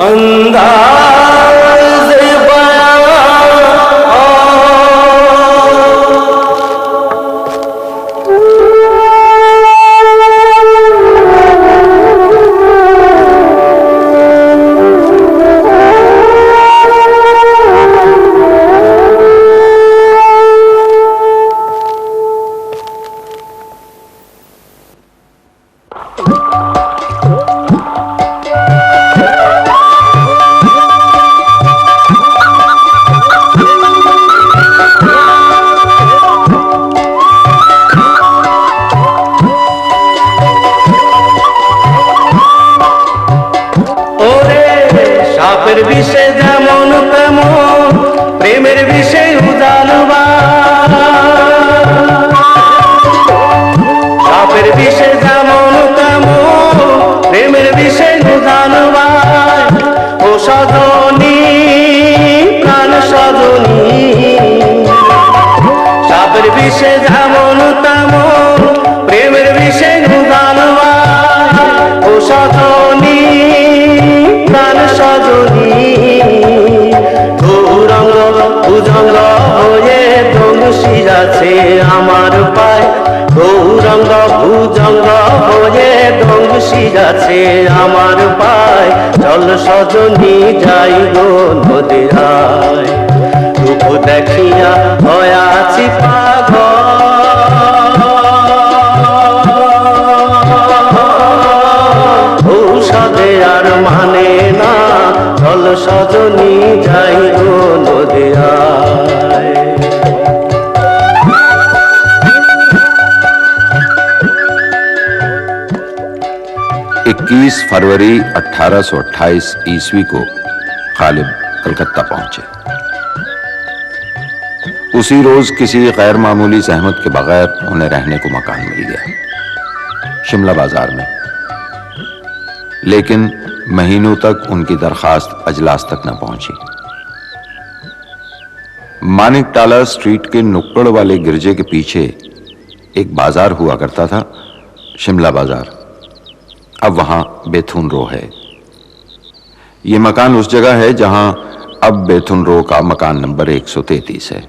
अंदाज़ बयां বিষে যেমন তেমন প্রেমের বিষে উজালবা সাপের বিষে যেমন তেমন প্রেমের বিষে উজালবা ও সজনী প্রাণ সজনী সাপের বিষে যেমন তেমন প্রেমের বিষে উজালবা ও সজনী প্রাণ সজনী গৌরঙ্গ ভুজঙ্গ হয়ে দংশি যাচ্ছে আমার পায় গৌরঙ্গ ভুজঙ্গ হয়ে দংশি যাচ্ছে আমার পায় চল সজনী যাই গো নদীরায় রূপ দেখিয়া হয়াছি পাগল ঔষধে আর মানে না চল সজনী যাই গো নদীয়ায় 21 फरवरी 1828 ईस्वी को गालिब कलकत्ता पहुंचे। उसी रोज किसी गैर मामूली जहमत के बगैर उन्हें रहने को मकान मिल गया शिमला बाजार में। लेकिन महीनों तक उनकी दरखास्त अजलास तक न पहुंची। मानिक टाला स्ट्रीट के नुक्कड़ वाले गिरजे के पीछे एक बाजार हुआ करता था, शिमला बाजार। अब वहां बेथुन रो है। यह मकान उस जगह है जहां अब बेथुन रो का मकान नंबर 133 है।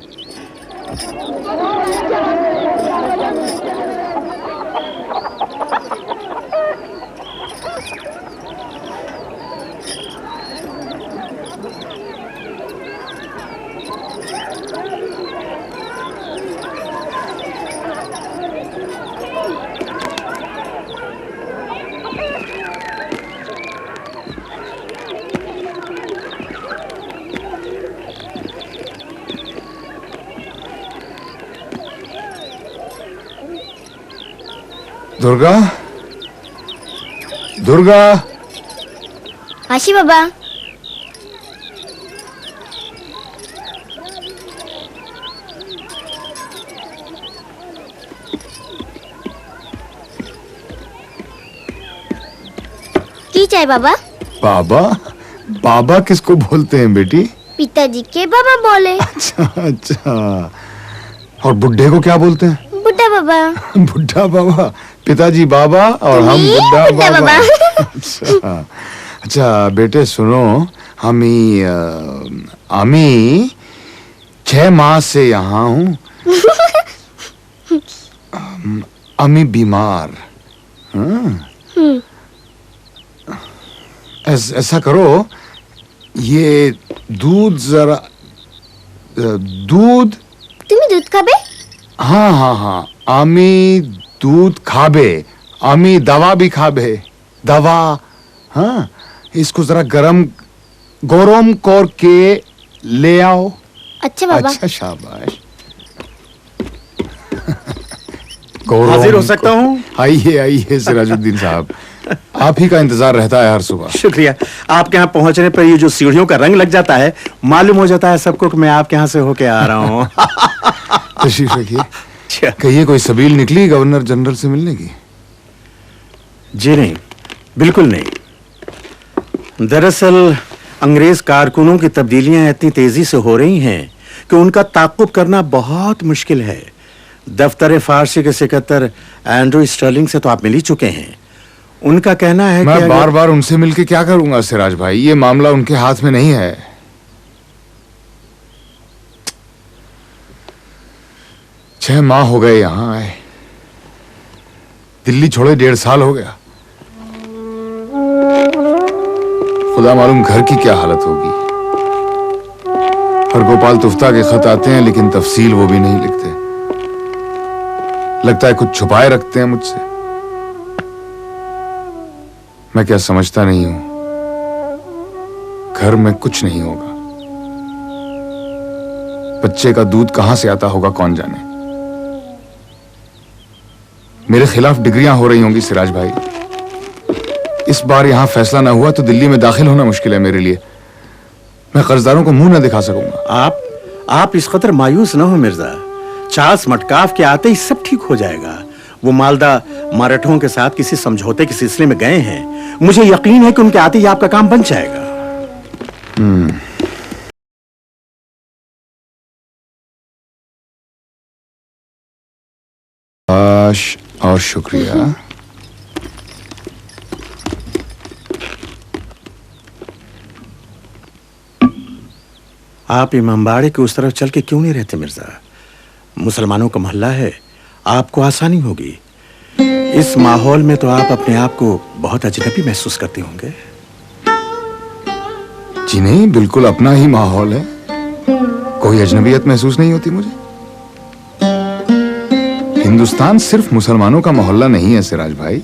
दुर्गा, दुर्गा। आशी बाबा। की चाय बाबा? बाबा? बाबा किसको बोलते हैं बेटी? पिताजी के बाबा बोले। अच्छा अच्छा। और बुड्ढे को क्या बोलते हैं? बुड्ढा बाबा। बुड्ढा बाबा, पिताजी बाबा और हम बुड्ढा बाबा। अच्छा अच्छा बेटे सुनो, আমি 6 माह से यहाँ हूँ। আমি बीमार। ऐसा करो, ये दूध जरा दूध। तुम्हें दूध खाबे? हाँ हाँ हाँ, আমি दूध खाबे, আমি दवा भी खाबे, दवा। हाँ, इसको जरा गरम करके ले आओ। अच्छा बाबा। अच्छा शाबाश। हाजिर हो सकता हूँ? आइए आइए सिराजुद्दीन साहब, आप ही का इंतजार रहता है हर सुबह। शुक्रिया। आपके यहाँ पहुँचने पर ये जो सीढ़ियों का रंग लग जाता है, मालूम हो जाता है सबको कि मैं आपके यहाँ से होके आ रहा हूँ। तशरीफ रखिए। कहिए, कोई सबील निकली गवर्नर जनरल से मिलने की? जी नहीं, बिल्कुल नहीं। दरअसल अंग्रेज कारकुनों की तब्दीलियां इतनी तेजी से हो रही हैं कि उनका ताक़ुब करना बहुत मुश्किल है। दफ्तर फारसी के सेक्रेटरी एंड्रू स्टर्लिंग से तो आप मिल ही चुके हैं। उनका कहना है कि मैं अगर- बार बार उनसे मिलके क्या करूंगा सिराज भाई, ये मामला उनके हाथ में नहीं है। 6 माह हो गए यहां आए, दिल्ली छोड़े 1.5 साल हो गया। खुदा मालूम घर की क्या हालत होगी। हर गोपाल तुफ्ता के खत आते हैं लेकिन तफसील वो भी नहीं लिखते। लगता है कुछ छुपाए रखते हैं मुझसे। मैं क्या समझता नहीं हूं, घर में कुछ नहीं होगा। बच्चे का दूध कहां से आता होगा कौन जाने। मेरे खिलाफ डिग्रियां हो रही होंगी सिराज भाई। इस बार यहां फैसला ना हुआ तो दिल्ली में दाखिल होना मुश्किल है मेरे लिए। मैं कर्जदारों को मुंह ना दिखा सकूंगा। आप इस कदर मायूस न हो मिर्जा। चार्ल्स मटकाफ के आते ही सब ठीक हो जाएगा। वो मालदा मराठों के साथ किसी समझौते के सिलसिले में गए हैं। मुझे यकीन है कि उनके आते ही आपका काम बन जाएगा। और शुक्रिया। आप इमामबाड़े के उस तरफ चल के क्यों नहीं रहते मिर्जा? मुसलमानों का मोहल्ला है, आपको आसानी होगी। इस माहौल में तो आप अपने आप को बहुत अजनबी महसूस करते होंगे। जी नहीं, बिल्कुल अपना ही माहौल है, कोई अजनबियत महसूस नहीं होती मुझे। हिंदुस्तान सिर्फ मुसलमानों का मोहल्ला नहीं है सिराज भाई।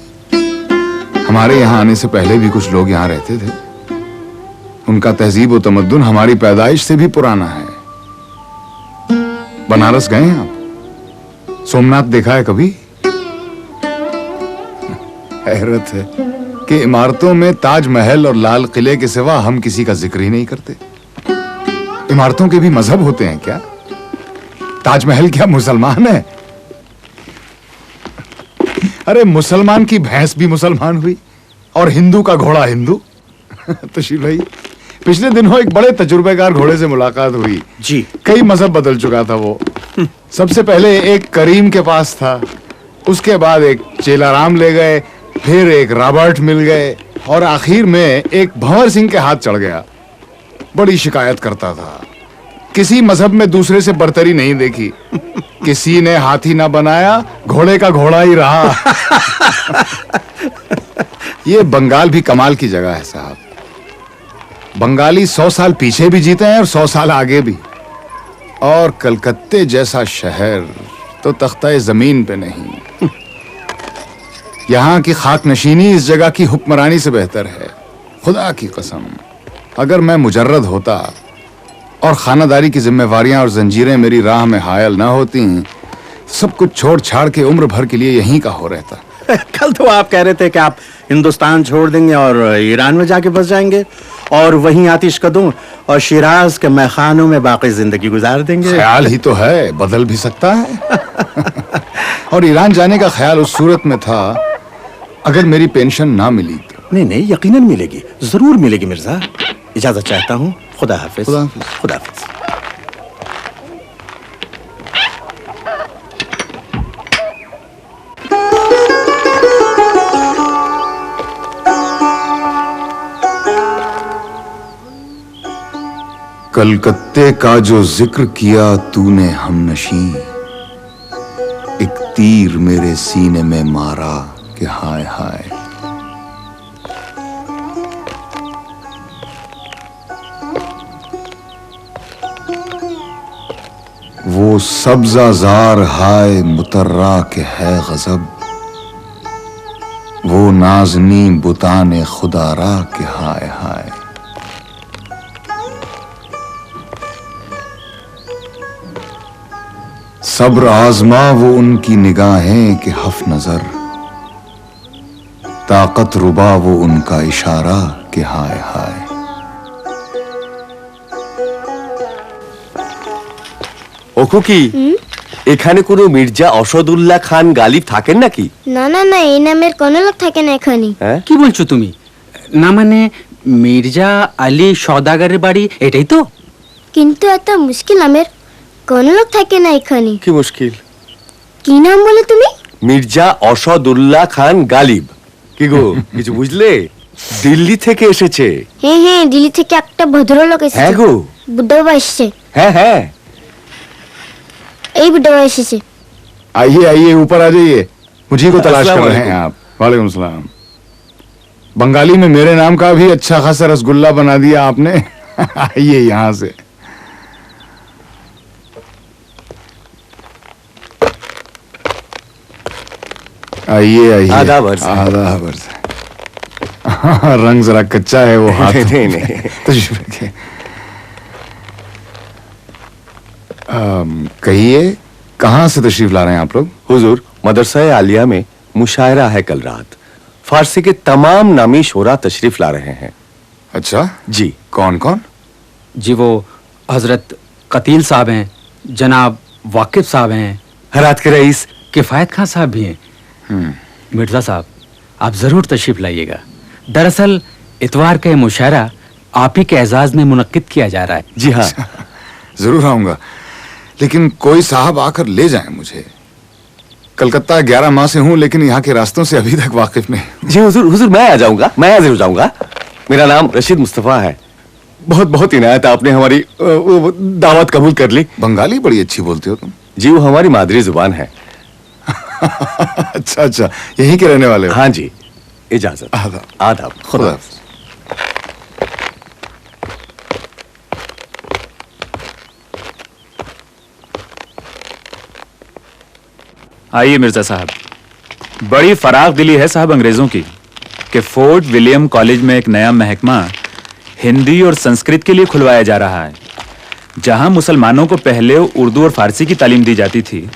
हमारे यहाँ आने से पहले भी कुछ लोग यहाँ रहते थे। उनका तहजीब और तमद्दुन हमारी पैदाइश से भी पुराना है। बनारस गए हैं आप? सोमनाथ देखा है कभी? हैरत है कि इमारतों में ताजमहल और लाल किले के सिवा हम किसी का जिक्र ही नहीं करते। इमारतों के भी मजहब होते हैं क्या? ताजमहल क्या मुसलमान है? अरे मुसलमान की भैंस भी मुसलमान हुई और हिंदू का घोड़ा हिंदू। तशील भाई, पिछले दिनों एक बड़े तजुर्बेकार घोड़े से मुलाकात हुई। जी। कई मजहब बदल चुका था वो। सबसे पहले एक करीम के पास था, उसके बाद एक चेलाराम ले गए, फिर एक रॉबर्ट मिल गए और आखिर में एक भंवर सिंह के हाथ चढ़ गया। बड़ी शिकायत करता था, किसी मजहब में दूसरे से बरतरी नहीं देखी। किसी ने हाथी ना बनाया, घोड़े का घोड़ा ही रहा। ये बंगाल भी कमाल की जगह है साहब। बंगाली 100 साल पीछे भी जीते हैं और 100 साल आगे भी। और कलकत्ते जैसा शहर तो तख्ता जमीन पे नहीं। यहाँ की खाक नशीनी इस जगह की हुक्मरानी से बेहतर है। खुदा की कसम, अगर मैं मुजर्रद होता और खानादारी की जिम्मेवारियां और जंजीरें मेरी राह में हायल ना होती, सब कुछ छोड़ छाड़ के उम्र भर के लिए यहीं का हो रहता। कल तो आप कह रहे थे कि आप हिंदुस्तान छोड़ देंगे और ईरान में जाके बस जाएंगे और वहीं आतिश कदों और शिराज के मैखानों में बाकी जिंदगी गुजार देंगे। ख्याल ही तो है, बदल भी सकता है। और ईरान जाने का ख्याल उस सूरत में था अगर मेरी पेंशन ना मिली तो। नहीं, यकीनन मिलेगी, जरूर मिलेगी मिर्जा। इजाजत चाहता हूँ। खुदा हाफिज। खुदा हाफिज। खुदा हाफिज। कलकत्ते का जो जिक्र किया तूने हमनशी, एक तीर मेरे सीने में मारा कि हाय हाय। वो सब्जाजार हाय मुतर्रा के है गजब, वो नाजनी बुताने खुदारा के हाय हाय। सब्र आजमा वो उनकी निगाहें कि हफ नजर, ताकत रुबा वो उनका इशारा कि हाय हाय। ও খুকি, এখানে কোনো মির্জা অসদুল্লাহ খান গালিব থাকেন নাকি? না না না, এই নামের কোনো লোক থাকে না এখানে। হ্যাঁ, কি বলছো তুমি? না মানে মির্জা আলী সওদাগরের বাড়ি এটাই তো? কিন্তু এত মুশকিল নামের কোনো লোক থাকে না এখানে। কি মুশকিল? কি নাম বলে তুমি? মির্জা অসদুল্লাহ খান গালিব। কি গো কিছু বুঝলে দিল্লি থেকে এসেছে হ্যাঁ হ্যাঁ দিল্লি থেকে একটা ভদ্রলোক এসেছে হ্যাঁ গো বুদ্ধ বাবা এসেছে হ্যাঁ হ্যাঁ এই বুদ্ধ বাবা এসেছে आइए आइए ऊपर आ जाइए मुझी को तलाश कर अस्सलाम रहे हैं वालेकुम। आप वालेकुम सलाम बंगाली में मेरे नाम का भी अच्छा खासा रसगुल्ला बना दिया आपने आइए यहाँ से आइए आइए आदाब अर्ज़। आदाब अर्ज़। रंग जरा कच्चा है वो हाथ नहीं, नहीं। तशरीफ रखिए कहिए कहाँ से तशरीफ ला रहे हैं आप लोग हुजूर मदरसा आलिया में मुशायरा है कल रात फारसी के तमाम नामी शोरा तशरीफ ला रहे हैं अच्छा जी कौन कौन जी वो हजरत कतील साहब हैं, जनाब वाकिफ साहब हैं, हरात के रईस किफ़ायत खान साहब भी हैं। मिर्जा साहब आप जरूर तशरीफ लाइएगा। दरअसल इतवार का ये मुशायरा आप ही के एजाज में मुनक्किद किया जा रहा है। जी हाँ जरूर आऊंगा लेकिन कोई साहब आकर ले जाए मुझे कलकत्ता 11 माह से हूं लेकिन यहाँ के रास्तों से अभी तक वाकिफ नहीं जी हुजूर हुजूर मैं आ जाऊंगा मैं जरूर जाऊंगा मेरा नाम रशीद मुस्तफा है बहुत बहुत इनायत आपने हमारी वो दावत कबूल कर ली बंगाली बड़ी अच्छी बोलते हो तुम जी वो हमारी मादरी जुबान है अच्छा अच्छा यहीं के रहने वाले हो हाँ जी इजाजत आदाब। आदाब खुदा खुदा हाफिज। आइए मिर्जा साहब, बड़ी फराग दिली है साहब अंग्रेजों की कि फोर्ट विलियम कॉलेज में एक नया महकमा हिंदी और संस्कृत के लिए खुलवाया जा रहा है। जहां मुसलमानों को पहले उर्दू और फारसी की तालीम दी जाती थी,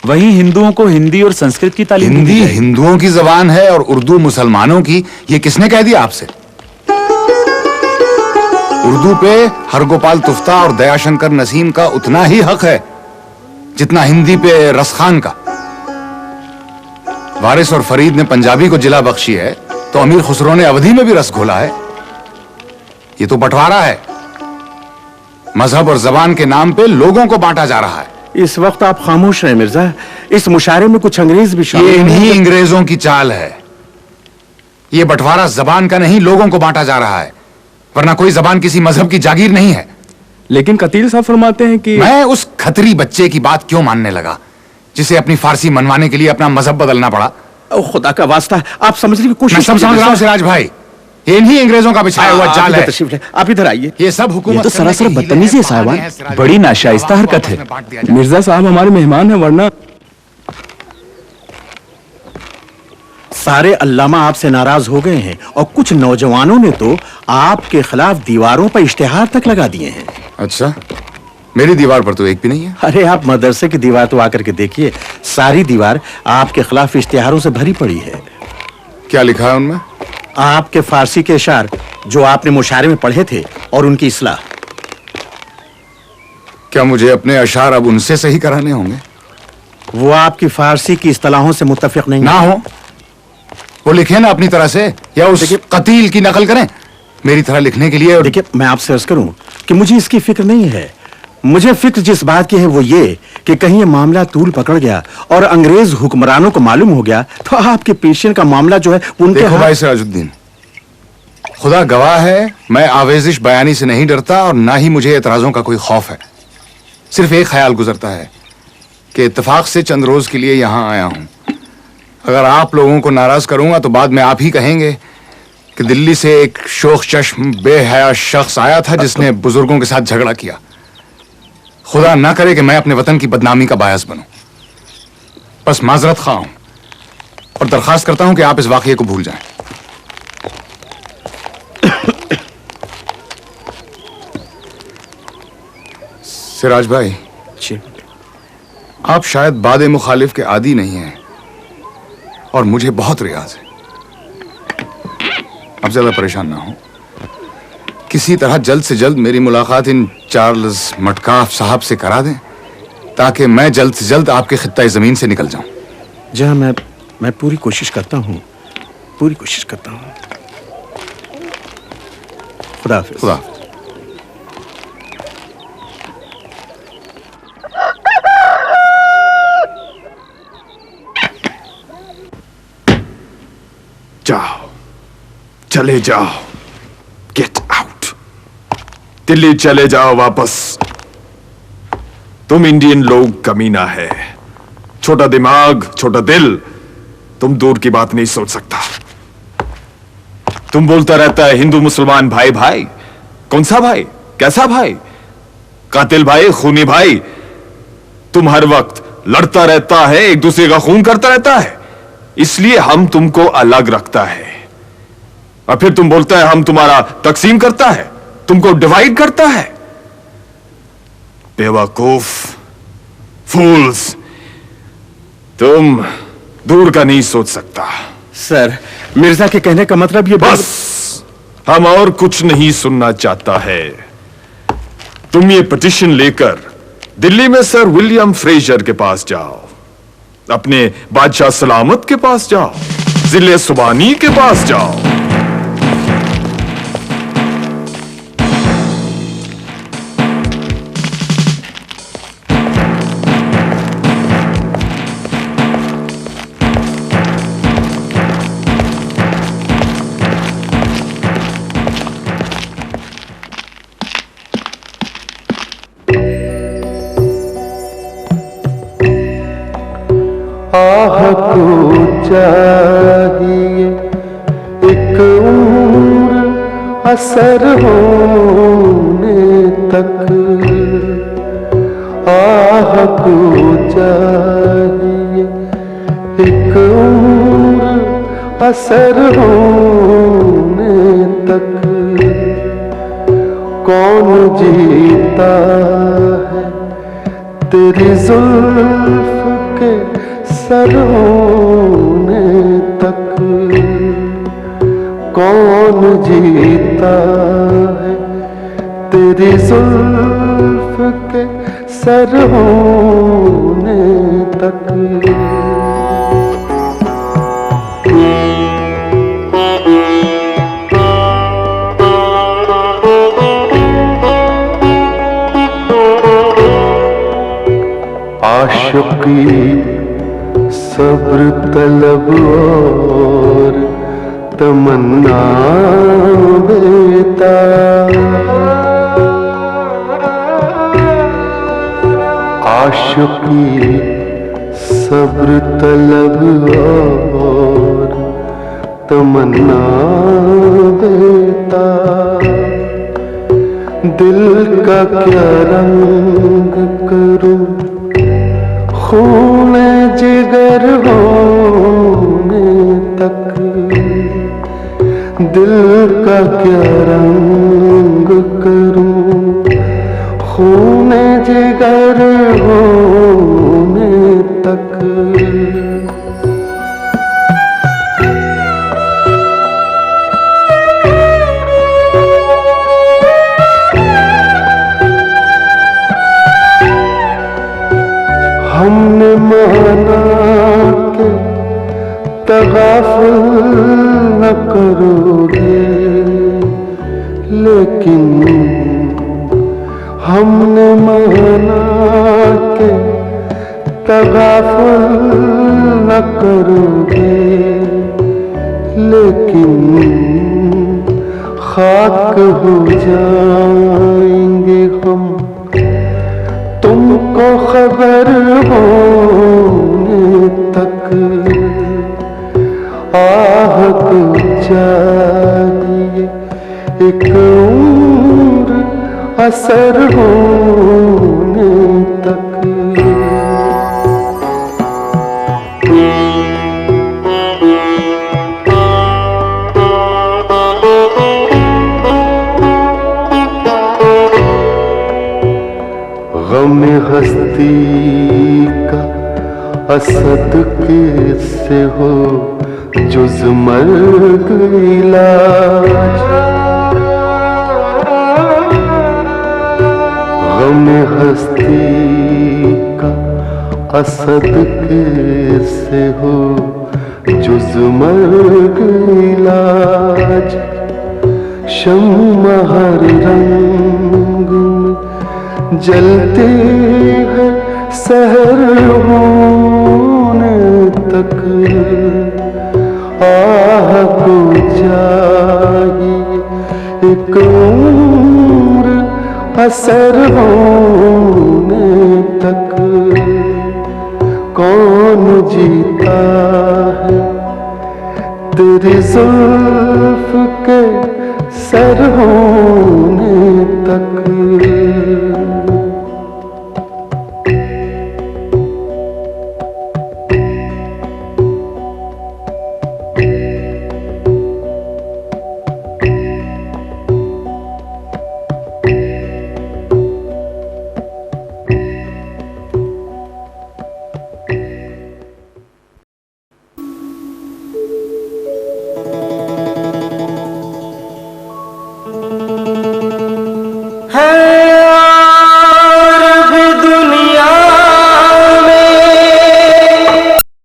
वहीं हिंदुओं को हिंदी और संस्कृत की तालीम दी हिंदी जाएगी। हिंदुओं की जबान है और उर्दू मुसलमानों की ये किसने कह दिया आपसे उर्दू पे हरगोपाल तुफ्ता और दयाशंकर नसीम का उतना ही हक है जितना हिंदी पे रसखान का वारिस और फरीद ने पंजाबी को जिला बख्शी है तो अमीर खुसरो ने अवधी में भी रस घोला है ये तो बंटवारा है मजहब और जबान के नाम पे लोगों को बांटा जा रहा है इस वक्त आप खामोश रहे मिर्जा इस मुशायरे में कुछ अंग्रेज भी ये शामिल इन्हीं हैं। अंग्रेजों की चाल है ये बंटवारा जबान का नहीं लोगों को बांटा जा रहा है वरना कोई जबान किसी मजहब की जागीर नहीं है लेकिन कतील साहब फरमाते हैं कि मैं उस खतरी बच्चे की बात क्यों मानने लगा जिसे अपनी फारसी मनवाने के लिए अपना मजहब बदलना पड़ा ओ खुदा का वास्ता आप समझने की मैं कोशिश सब समझ रहा हूं सिराज भाई ये इन्हीं अंग्रेजों का बिछाया हुआ आप जाल इधर है तशरीफ ले, आप इधर आइए ये सब हुकूमत ये तो करने सरासर के हीले बदतमीजी है हैं, साहिबान। बहाने हैं, सिराज बड़ी भाई। नाशाइस्ता आवाम को हरकत है। आपस में बांट दिया जाए। मिर्जा साहब हमारे मेहमान हैं वरना सारे अल्लामा आपसे नाराज हो गए हैं और कुछ नौजवानों ने तो आपके खिलाफ दीवारों पर इश्तिहार तक लगा दिए हैं। अच्छा मेरी दीवार पर तो एक भी नहीं है अरे आप मदरसे की दीवार तो आकर के देखिए सारी दीवार आपके खिलाफ इश्तिहारों से भरी पड़ी है। क्या लिखा है उनमें आपके फारसी के इशार जो आपने मुशायरे में पढ़े थे और उनकी इस्लाह। क्या मुझे अपने अशार अब उनसे सही कराने होंगे वो आपकी फारसी की इस्तिलाहों से मुत्तफिक नहीं ना हो वो लिखे ना अपनी तरह से या उस कतील की नकल करें मेरी तरह लिखने के लिए देखिए मैं आपसे अर्ज करूं कि मुझे इसकी फिक्र नहीं है। मुझे फिक्र जिस बात की है वो ये कि कहीं ये मामला तूल पकड़ गया और अंग्रेज हुक्मरानों को मालूम हो गया तो आपके पेशेंट का मामला जो है उनके देखो हाथ- भाई सिराजुद्दीन खुदा गवाह है मैं आवेजिश बयानी से नहीं डरता और ना ही मुझे एतराजों का कोई खौफ है सिर्फ एक ख्याल गुजरता है कि इत्तेफाक से चंद रोज के लिए यहां आया हूं अगर आप लोगों को नाराज करूंगा तो बाद में आप ही कहेंगे कि दिल्ली से एक शोख चश्म बेहया शख्स आया था जिसने बुजुर्गों के साथ झगड़ा किया खुदा ना करे कि मैं अपने वतन की बदनामी का बायस बनूं बस माजरत खा हूं और दरखास्त करता हूं कि आप इस वाकये को भूल जाएं सिराज भाई जी। आप शायद बादे मुखालिफ के आदी नहीं हैं और मुझे बहुत रियाज है अब ज्यादा परेशान ना हो किसी तरह जल्द से जल्द मेरी मुलाकात इन चार्ल्स मटकाफ साहब से करा दें ताकि मैं जल्द से जल्द आपके खित्ता जमीन से निकल जाऊं जहां मैं पूरी कोशिश करता हूं पूरी कोशिश करता हूं खुदा हाफिज। खुदा जाओ चले जाओ, गेट आउट, दिल्ली चले जाओ वापस। तुम इंडियन लोग कमीना है, छोटा दिमाग छोटा दिल, तुम दूर की बात नहीं सोच सकता। तुम बोलता रहता है हिंदू मुसलमान भाई भाई, कौन सा भाई, कैसा भाई, कातिल भाई, खूनी भाई। तुम हर वक्त लड़ता रहता है, एक दूसरे का खून करता रहता है, इसलिए हम तुमको अलग रखता है। और फिर तुम बोलता है हम तुम्हारा तकसीम करता है, तुमको डिवाइड करता है। बेवकूफ, फूल्स, तुम दूर का नहीं सोच सकता। सर, मिर्जा के कहने का मतलब ये बस, हम और कुछ नहीं सुनना चाहता है। तुम ये पिटीशन लेकर दिल्ली में सर विलियम फ्रेजर के पास जाओ, अपने बादशाह सलामत के पास जाओ, जिले सुबानी के पास जाओ। आह को चाहिए एक उम्र असर होने तक, आह को चाहिए एक उम्र असर होने तक। कौन जीता है तेरी जुल्फ के सर होने तक, कौन जीता है तेरी जुल्फ के सर होने तक। आशिकी सब्र तलब और तमन्ना बेता, आशिकी सब्र तलब और तमन्ना बेता। दिल का क्या रंग करूं खून जिगर होने तक, दिल का क्या रंग करूं खून जिगर होने तक। हमने माना के तगाफुल न करोगे, लेकिन हमने माना के तगाफुल न करोगे, लेकिन खाक हो जाएंगे हम तुमको खबर होने तक। आह को चाहिए एक उम्र असर होने तक। गम हस्ती का असद किससे हो जुज मर्ग इलाज। गम हस्ती का असद किससे हो जुज मर्ग इलाज। शम्मा हर रंग में जलते हैं सहर होने तक। आह को चाहिए एक उम्र असर होने तक। कौन जीता है तेरी जुल्फ के सर होने